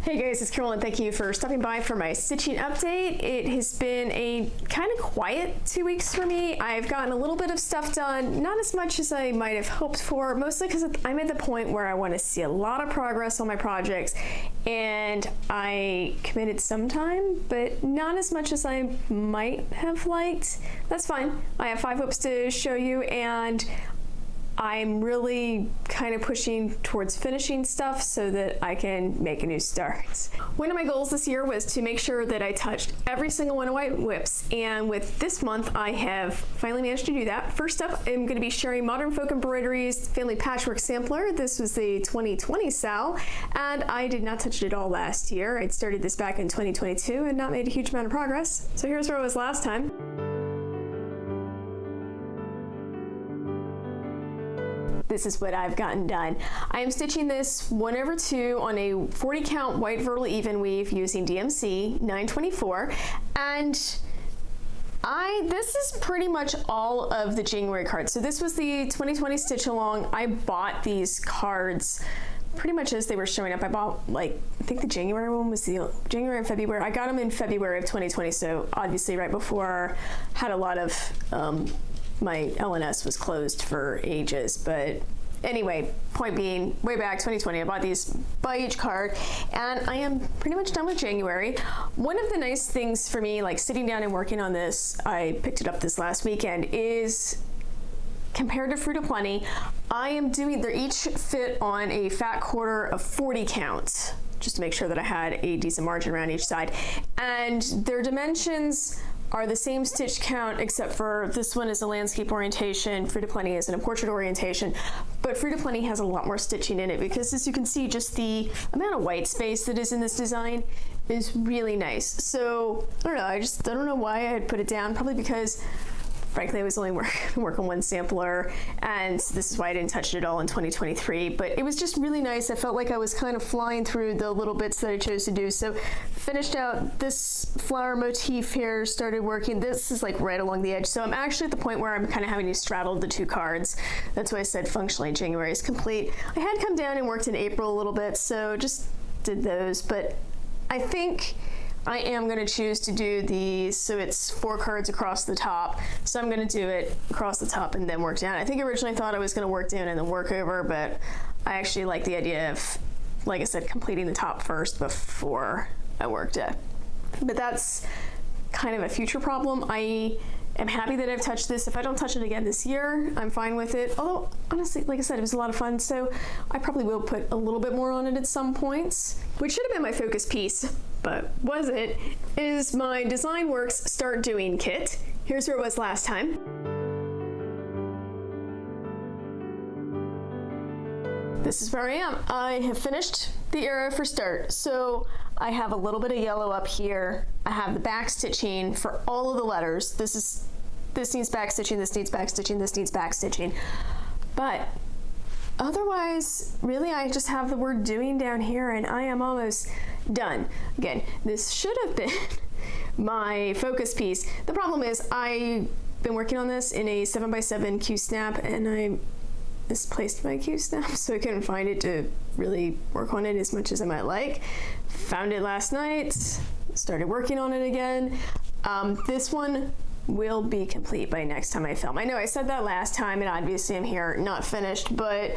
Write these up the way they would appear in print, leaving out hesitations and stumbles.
Hey guys, it's Carolyn. Thank you for stopping by for my stitching update. It has been a kind of quiet 2 weeks for me. I've gotten a little bit of stuff done, not as much as I might have hoped for, mostly because I'm at the point where I want to see a lot of progress on my projects, and I committed some time, but not as much as I might have liked. That's fine. I have 5 whips to show you, and I'm really kind of pushing towards finishing stuff so that I can make a new start. One of my goals this year was to make sure that I touched every single one of my whips, and with this month I have finally managed to do that. First up, I'm going to be sharing Modern Folk Embroidery's Family Patchwork Sampler. This was the 2020 SAL, and I did not touch it at all last year. I'd started this back in 2022 and not made a huge amount of progress. So here's where I was last time. This is what I've gotten done. I am stitching this 1/2 on a 40 count white vertical even weave using DMC 924, and this is pretty much all of the January cards. So this was the 2020 stitch along. I bought these cards pretty much as they were showing up. I bought, I think the January one was the January and February. I got them in February of 2020, so obviously right before I had a lot of my LNS was closed for ages, but anyway, point being, way back 2020, I bought these by each card, and I am pretty much done with January. One of the nice things for me, like sitting down and working on this, I picked it up this last weekend, is compared to Fruit of Plenty, they're each fit on a fat quarter of 40 count, just to make sure that I had a decent margin around each side. And their dimensions are the same stitch count, except for this one is a landscape orientation, Fruit of Plenty is in a portrait orientation, but Fruit of Plenty has a lot more stitching in it because, as you can see, just the amount of white space that is in this design is really nice. So I don't know, I don't know why I had put it down, probably because frankly, I was only working on one sampler, and this is why I didn't touch it at all in 2023, but it was just really nice. I felt like I was kind of flying through the little bits that I chose to do. So finished out this flower motif here, started working. This is like right along the edge. So I'm actually at the point where I'm kind of having to straddle the 2 cards. That's why I said functionally January is complete. I had come down and worked in April a little bit, so just did those, but I think I am going to choose to do these, so it's 4 cards across the top. So I'm going to do it across the top and then work down. I think originally thought I was going to work down and then work over, but I actually like the idea of, like I said, completing the top first before I worked it. But that's kind of a future problem. I am happy that I've touched this. If I don't touch it again this year, I'm fine with it. Although, honestly, like I said, it was a lot of fun, so I probably will put a little bit more on it at some points. Which should have been my focus piece, but wasn't, is my DesignWorks Start Doing kit. Here's where it was last time. This is where I am. I have finished the area for start. So I have a little bit of yellow up here. I have the back stitching for all of the letters. This needs back stitching, this needs back stitching, this needs back stitching. But otherwise, really, I just have the word doing down here, and I am almost done. Again, this should have been my focus piece. The problem is I've been working on this in a 7x7 Q-snap, and I misplaced my Q-snap, so I couldn't find it to really work on it as much as I might like. Found it last night, started working on it again. This one will be complete by next time I film. I know I said that last time, and obviously I'm here not finished, but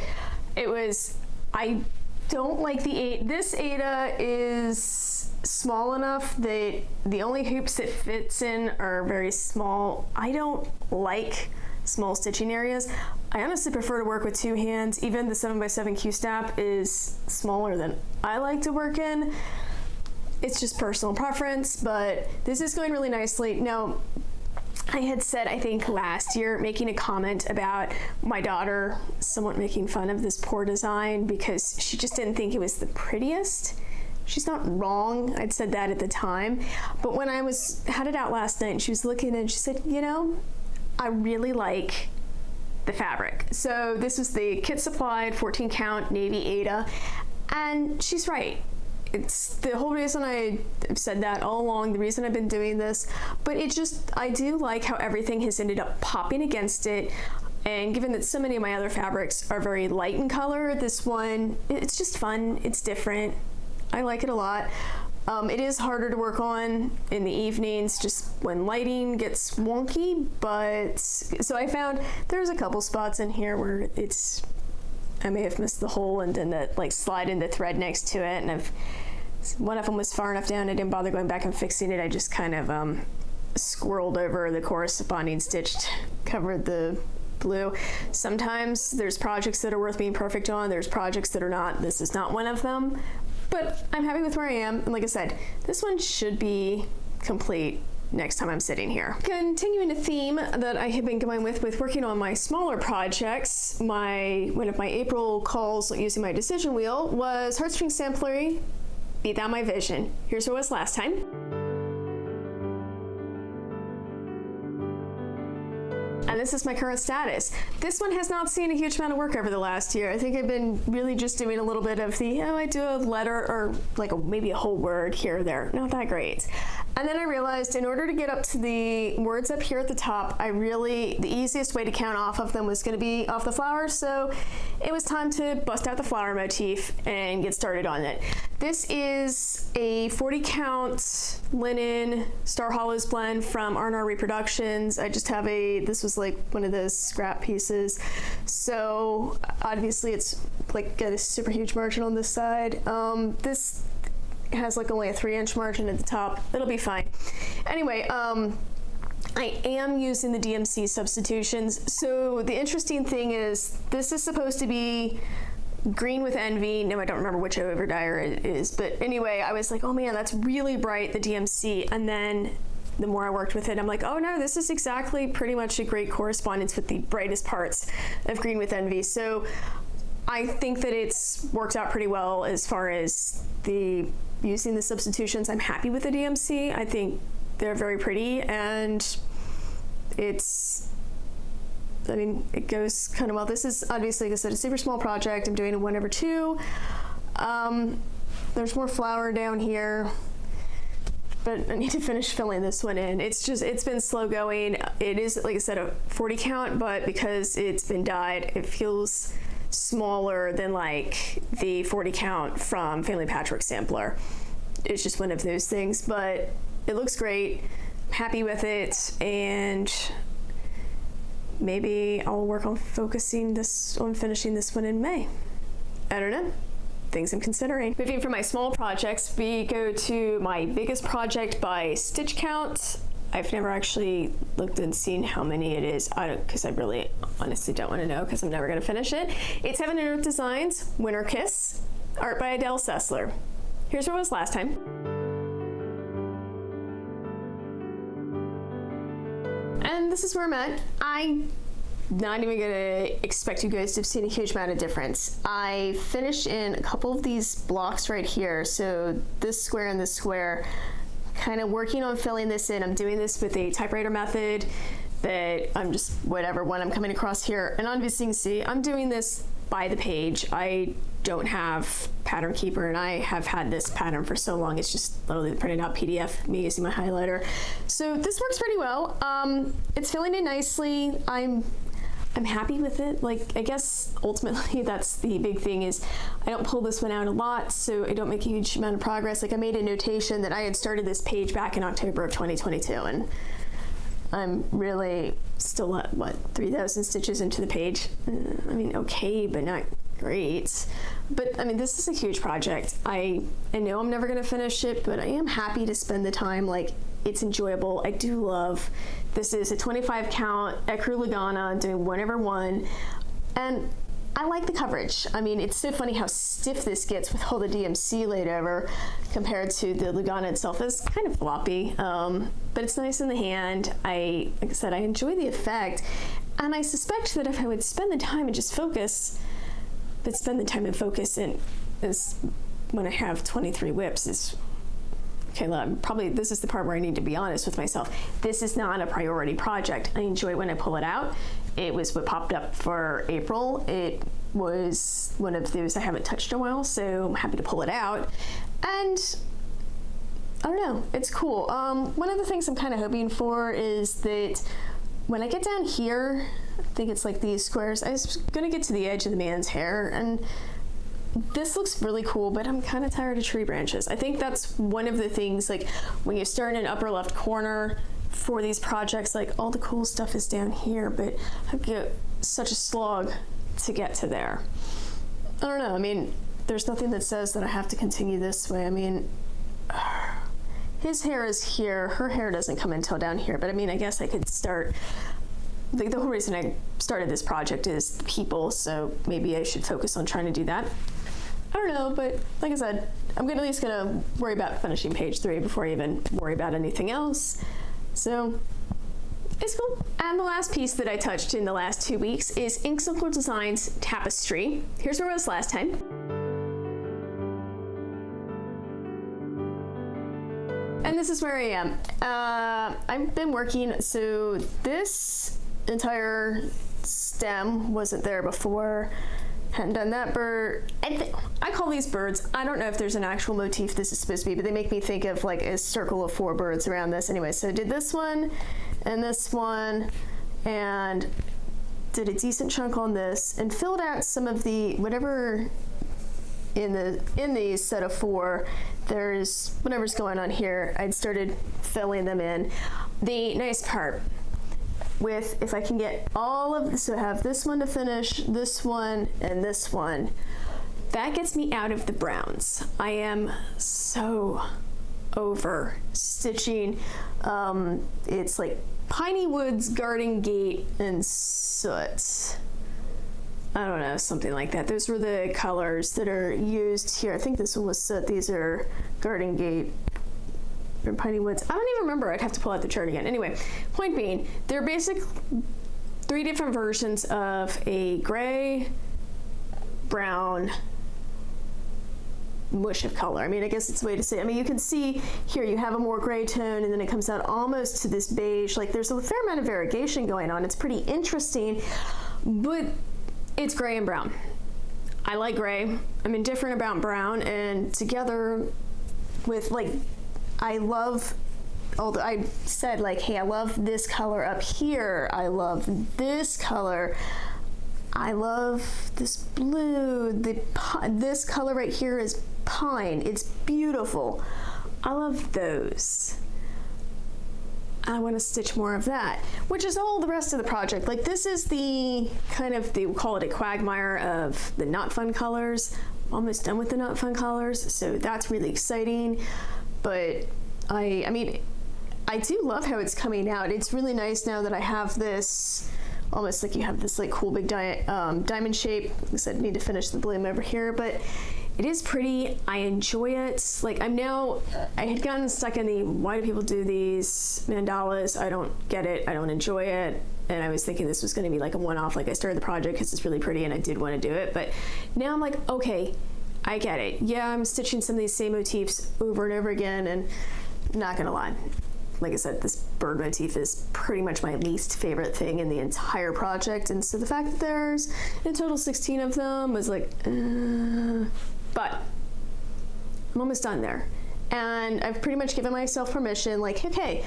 I don't like this Ada is small enough that the only hoops it fits in are very small. I don't like small stitching areas. I honestly prefer to work with 2 hands. Even the 7x7 Q-snap is smaller than I like to work in. It's just personal preference, but this is going really nicely. Now, I had said, I think last year, making a comment about my daughter somewhat making fun of this poor design because she just didn't think it was the prettiest. She's not wrong. I'd said that at the time. But when I had it out last night and she was looking and she said, you know, I really like the fabric. So this was the Kit Supplied 14 count navy Ada, and she's right. It's the whole reason I've said that all along, the reason I've been doing this, but I do like how everything has ended up popping against it. And given that so many of my other fabrics are very light in color, this one, it's just fun, it's different. I like it a lot. It is harder to work on in the evenings, just when lighting gets wonky, but so I found there's a couple spots in here where I may have missed the hole and then like slide in the thread next to it, and one of them was far enough down I didn't bother going back and fixing it. I just kind of squirreled over the corresponding stitch to cover the blue. Sometimes there's projects that are worth being perfect on, there's projects that are not. This is not one of them. But I'm happy with where I am, and like I said, this one should be complete next time I'm sitting here. Continuing a theme that I have been going with working on my smaller projects, one of my April calls using my decision wheel was Heartstring Samplery, Be Thou My Vision. Here's what it was last time. And this is my current status. This one has not seen a huge amount of work over the last year. I think I've been really just doing a little bit of I do a letter or like maybe a whole word here or there. Not that great. And then I realized in order to get up to the words up here at the top, the easiest way to count off of them was going to be off the flowers. So it was time to bust out the flower motif and get started on it. This is a 40 count linen Star Hollows blend from R&R Reproductions. I just have this was like one of those scrap pieces. So obviously it's like got a super huge margin on this side. This has like only a 3-inch margin at the top. It'll be fine. Anyway, I am using the DMC substitutions. So the interesting thing is this is supposed to be Green with Envy. No, I don't remember which overdyer it is, but anyway, I was like, oh man, that's really bright, the DMC. And then the more I worked with it, I'm like, oh no, this is exactly pretty much a great correspondence with the brightest parts of Green with Envy. So I think that it's worked out pretty well as far as using the substitutions. I'm happy with the DMC. I think they're very pretty, and it goes kind of well. This is obviously, like I said, a super small project. I'm doing a 1/2. There's more flower down here, but I need to finish filling this one in. It's been slow going. It is, like I said, a 40 count, but because it's been dyed, it feels smaller than like the 40 count from Family Patchwork Sampler. It's just one of those things, but it looks great. I'm happy with it, and maybe I'll work on finishing this one in May. I don't know. Things I'm considering. Moving from my small projects, we go to my biggest project by stitch count. I've never actually looked and seen how many it is, because I really honestly don't want to know, because I'm never going to finish it. It's Heaven and Earth Designs, Winter Kiss, art by Adele Sessler. Here's where it was last time. And this is where I'm at. I'm not even gonna expect you guys to have seen a huge amount of difference. I finished in a couple of these blocks right here. So this square and this square, kind of working on filling this in. I'm doing this with a typewriter method that I'm just whatever one I'm coming across here. And obviously you can see I'm doing this by the page. I don't have Pattern Keeper, and I have had this pattern for so long. It's just literally the printed out PDF, me using my highlighter. So this works pretty well. It's filling in nicely. I'm happy with it. Like, I guess ultimately that's the big thing, is I don't pull this one out a lot, so I don't make a huge amount of progress. Like, I made a notation that I had started this page back in October of 2022, and I'm really still at, 3,000 stitches into the page. I mean, okay, but not great. But I mean, this is a huge project. I know I'm never gonna finish it, but I am happy to spend the time. Like, it's enjoyable. I do love, this is a 25 count Ecru Lugana, doing 1/1, and I like the coverage. I mean, it's so funny how stiff this gets with all the DMC laid over compared to the Lugana itself. It's kind of floppy, but it's nice in the hand. Like I said, I enjoy the effect, and I suspect that if I would spend the time and just focus, is when I have 23 whips is, okay, look, probably this is the part where I need to be honest with myself. This is not a priority project. I enjoy it when I pull it out. It was what popped up for April. It was one of those I haven't touched in a while, so I'm happy to pull it out. And I don't know, it's cool. One of the things I'm kind of hoping for is that when I get down here, I think it's like these squares, I was gonna get to the edge of the man's hair, and this looks really cool, but I'm kind of tired of tree branches. I think that's one of the things, like when you start in an upper left corner for these projects, like all the cool stuff is down here, but I get such a slog to get to there. I don't know, I mean, there's nothing that says that I have to continue this way. I mean, his hair is here, her hair doesn't come until down here, but I mean, I guess I could start, the whole reason I started this project is the people, so maybe I should focus on trying to do that. I don't know, but like I said, I'm at least gonna worry about finishing page 3 before I even worry about anything else. So it's cool. And the last piece that I touched in the last 2 weeks is Inkcircle Designs Tapestry. Here's where I was last time. And this is where I am. I've been working, so this entire stem wasn't there before. Hadn't done that bird. I call these birds, I don't know if there's an actual motif this is supposed to be, but they make me think of like a circle of 4 birds around this. Anyway, so I did this one, and did a decent chunk on this, and filled out some of the, whatever in the set of 4, there's whatever's going on here, I'd started filling them in. The nice part with, if I can get all of this, so I have this one to finish, this one, and this one, that gets me out of the browns. I am so over stitching. It's like Piney Woods, Garden Gate, and Soot. I don't know, something like that. Those were the colors that are used here. I think this one was Soot. These are Garden Gate or Piney Woods. I don't even remember. I'd have to pull out the chart again. Anyway, point being, they're basically 3 different versions of a gray, brown, mush of color. I mean, I guess it's a way to say, I mean, you can see here you have a more gray tone, and then it comes out almost to this beige. Like, there's a fair amount of variegation going on. It's pretty interesting, but it's gray and brown. I like gray. I'm indifferent about brown, and together with, like, I love, although I said, like, hey, I love this color up here. I love this color. I love this blue. This color right here is pine. It's beautiful. I love those. I want to stitch more of that, which is all the rest of the project. Like, this is the kind of, they call it a quagmire of the not fun colors. I'm almost done with the not fun colors, so that's really exciting. But I mean, I do love how it's coming out. It's really nice now that I have this, almost like you have this like cool big diamond shape. Like I said, I need to finish the bloom over here, but it is pretty. I enjoy it. Like, I had gotten stuck in the, why do people do these mandalas? I don't get it. I don't enjoy it. And I was thinking this was going to be like a one-off. Like, I started the project because it's really pretty and I did want to do it. But now I'm like, okay, I get it. Yeah, I'm stitching some of these same motifs over and over again, and not gonna lie, like I said, this bird motif is pretty much my least favorite thing in the entire project, and so the fact that there's in total 16 of them was like, but I'm almost done there. And I've pretty much given myself permission, like, okay,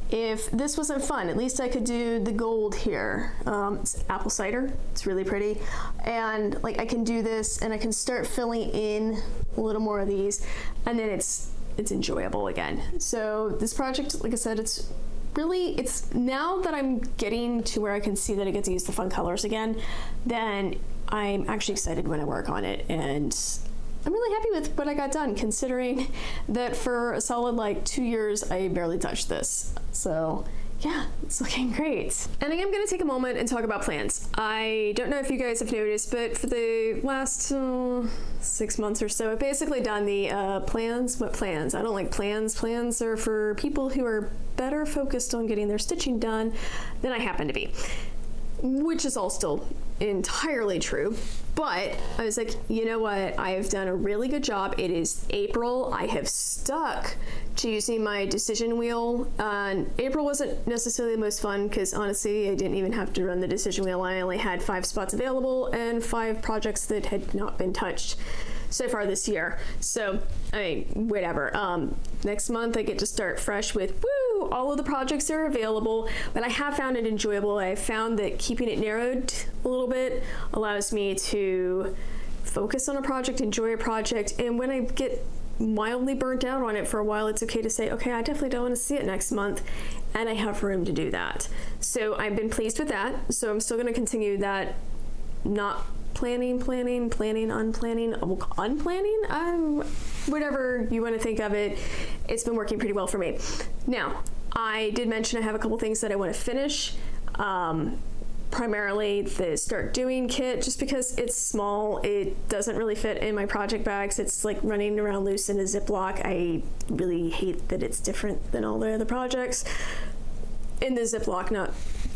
if this wasn't fun, at least I could do the gold here. It's apple cider, it's really pretty. And like, I can do this and I can start filling in a little more of these, and then it's enjoyable again. So this project, like I said, it's now that I'm getting to where I can see that I get to use the fun colors again, then I'm actually excited when I work on it, and I'm really happy with what I got done, considering that for a solid like 2 years I barely touched this. So yeah, it's looking great. And I am going to take a moment and talk about plans. I don't know if you guys have noticed, but for the last 6 months or so, I've basically done the plans. What plans? I don't like plans. Plans are for people who are better focused on getting their stitching done than I happen to be, which is all still entirely true. But I was like, you know what? I have done a really good job. It is April. I have stuck to using my decision wheel. And April wasn't necessarily the most fun because honestly, I didn't even have to run the decision wheel. I only had 5 spots available and 5 projects that had not been touched so far this year. So, I mean, whatever. Next month I get to start fresh with, woo, all of the projects are available, but I have found it enjoyable. I have found that keeping it narrowed a little bit allows me to focus on a project, enjoy a project, and when I get mildly burnt out on it for a while, it's okay to say, okay, I definitely don't want to see it next month, and I have room to do that. So I've been pleased with that. So I'm still going to continue that, not planning, unplanning, whatever you want to think of it. It's been working pretty well for me. Now, I did mention I have a couple things that I want to finish. Primarily the Start Doing kit, just because it's small, it doesn't really fit in my project bags. It's like running around loose in a Ziploc. I really hate that it's different than all the other projects. In the Ziploc,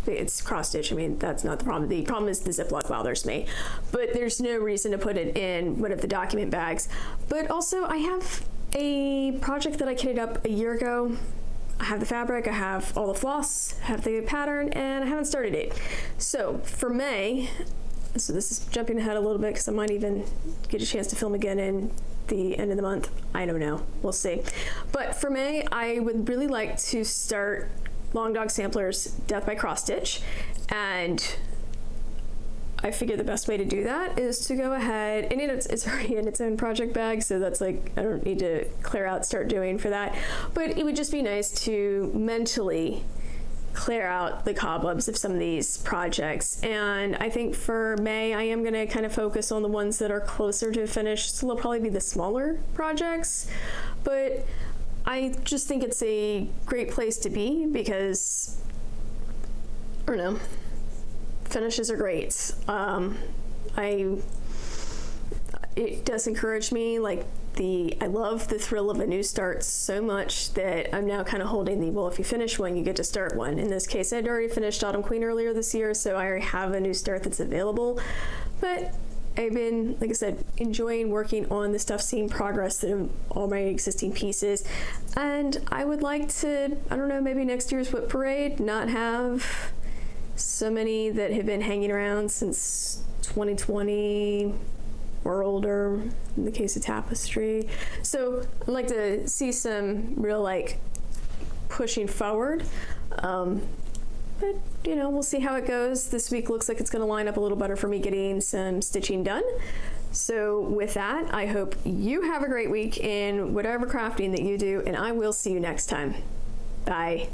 it's cross stitch. I mean, that's not the problem. The problem is the Ziploc bothers me, but there's no reason to put it in one of the document bags. But also I have a project that I kitted up a year ago. I have the fabric, I have all the floss, I have the pattern, and I haven't started it. So for May, so this is jumping ahead a little bit because I might even get a chance to film again in the end of the month. I don't know, we'll see. But for May, I would really like to start Long Dog Sampler's Death by Cross Stitch, and I figure the best way to do that is to go ahead, and it's already in its own project bag, so that's like, I don't need to clear out Start Doing for that, but it would just be nice to mentally clear out the cobwebs of some of these projects. And I think for May, I am gonna kind of focus on the ones that are closer to finish, so they'll probably be the smaller projects, but I just think it's a great place to be because, I don't know, finishes are great. It does encourage me, like I love the thrill of a new start so much that I'm now kind of holding the, well, if you finish one, you get to start one. In this case, I'd already finished Autumn Queen earlier this year, so I already have a new start that's available. But I've been, like I said, enjoying working on the stuff, seeing progress in all my existing pieces. And I would like to, I don't know, maybe next year's Whip Parade, not have so many that have been hanging around since 2020 or older, in the case of Tapestry. So I'd like to see some real like pushing forward. But you know, we'll see how it goes. This week looks like it's going to line up a little better for me getting some stitching done. So with that, I hope you have a great week in whatever crafting that you do, and I will see you next time. Bye.